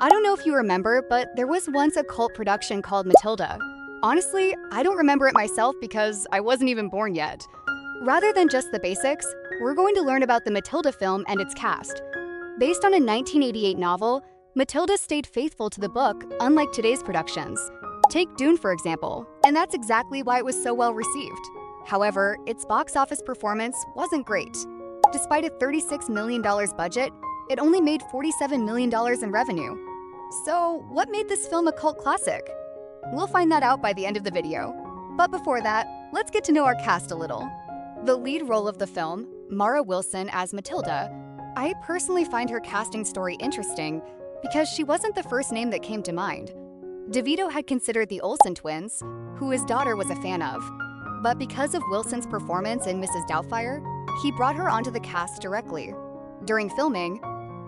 I don't know if you remember, but there was once a cult production called Matilda. Honestly, I don't remember it myself because I wasn't even born yet. Rather than just the basics, we're going to learn about the Matilda film and its cast. Based on a 1988 novel, Matilda stayed faithful to the book, unlike today's productions. Take Dune, for example, and that's exactly why it was so well received. However, its box office performance wasn't great. Despite a $36 million budget, it only made $47 million in revenue. So, what made this film a cult classic? We'll find that out by the end of the video. But before that, let's get to know our cast a little. The lead role of the film, Mara Wilson as Matilda, I personally find her casting story interesting because she wasn't the first name that came to mind. DeVito had considered the Olsen twins, who his daughter was a fan of. But because of Wilson's performance in Mrs. Doubtfire, he brought her onto the cast directly. During filming,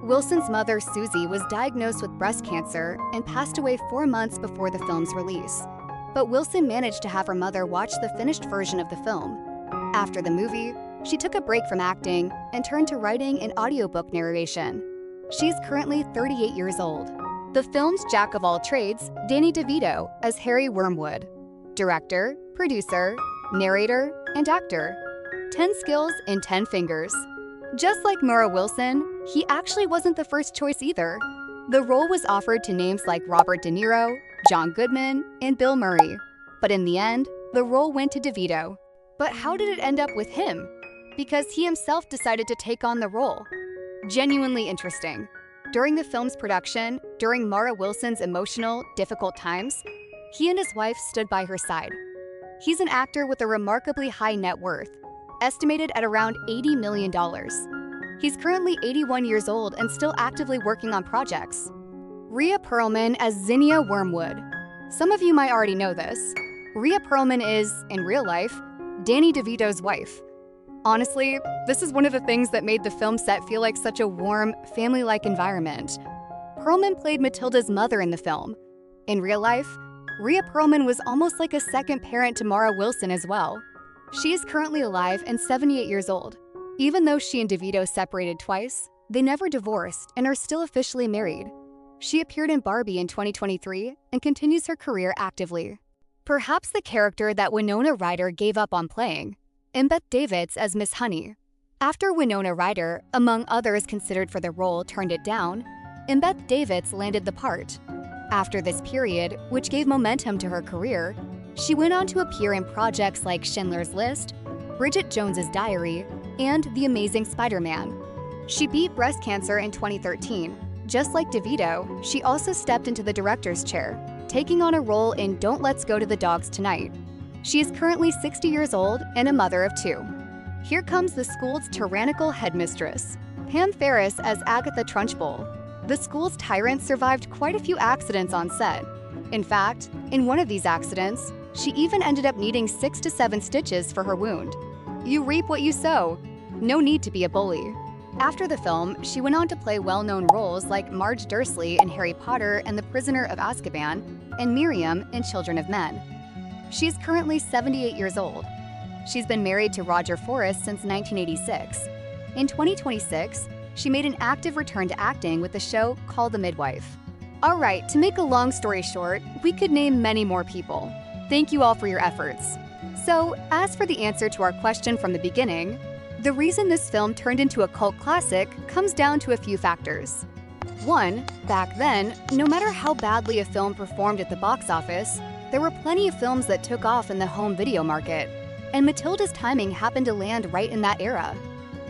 Wilson's mother, Susie, was diagnosed with breast cancer and passed away 4 months before the film's release. But Wilson managed to have her mother watch the finished version of the film. After the movie, she took a break from acting and turned to writing and audiobook narration. She's currently 38 years old. The film's jack of all trades, Danny DeVito as Harry Wormwood. Director, producer, narrator, and actor. 10 skills in 10 fingers. Just like Mara Wilson, he actually wasn't the first choice either. The role was offered to names like Robert De Niro, John Goodman, and Bill Murray. But in the end, the role went to DeVito. But how did it end up with him? Because he himself decided to take on the role. Genuinely interesting. During the film's production, during Mara Wilson's emotional, difficult times, he and his wife stood by her side. He's an actor with a remarkably high net worth, estimated at around $80 million. He's currently 81 years old and still actively working on projects. Rhea Perlman as Zinnia Wormwood. Some of you might already know this. Rhea Perlman is, in real life, Danny DeVito's wife. Honestly, this is one of the things that made the film set feel like such a warm, family-like environment. Perlman played Matilda's mother in the film. In real life, Rhea Perlman was almost like a second parent to Mara Wilson as well. She is currently alive and 78 years old. Even though she and DeVito separated twice, they never divorced and are still officially married. She appeared in Barbie in 2023 and continues her career actively. Perhaps the character that Winona Ryder gave up on playing, Embeth Davidtz as Miss Honey. After Winona Ryder, among others considered for the role, turned it down, Embeth Davidtz landed the part. After this period, which gave momentum to her career, she went on to appear in projects like Schindler's List, Bridget Jones's Diary, and The Amazing Spider-Man. She beat breast cancer in 2013. Just like DeVito, she also stepped into the director's chair, taking on a role in Don't Let's Go to the Dogs Tonight. She is currently 60 years old and a mother of 2. Here comes the school's tyrannical headmistress, Pam Ferris as Agatha Trunchbull. The school's tyrant survived quite a few accidents on set. In fact, in one of these accidents, she even ended up needing 6 to 7 stitches for her wound. You reap what you sow. No need to be a bully. After the film, she went on to play well-known roles like Marge Dursley in Harry Potter and the Prisoner of Azkaban, and Miriam in Children of Men. She's currently 78 years old. She's been married to Roger Forrest since 1986. In 2026, she made an active return to acting with the show Call the Midwife. All right, to make a long story short, we could name many more people. Thank you all for your efforts. So, as for the answer to our question from the beginning, the reason this film turned into a cult classic comes down to a few factors. 1. Back then, no matter how badly a film performed at the box office, there were plenty of films that took off in the home video market, and Matilda's timing happened to land right in that era.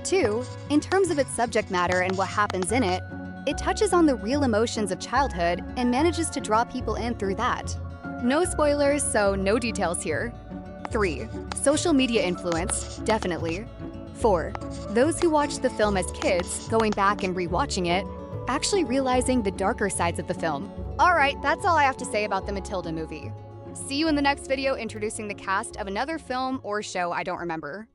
2. In terms of its subject matter and what happens in it, it touches on the real emotions of childhood and manages to draw people in through that. No spoilers, so no details here. 3. Social media influence, definitely. 4. Those who watched the film as kids, going back and rewatching it, actually realizing the darker sides of the film. Alright, that's all I have to say about the Matilda movie. See you in the next video introducing the cast of another film or show I don't remember.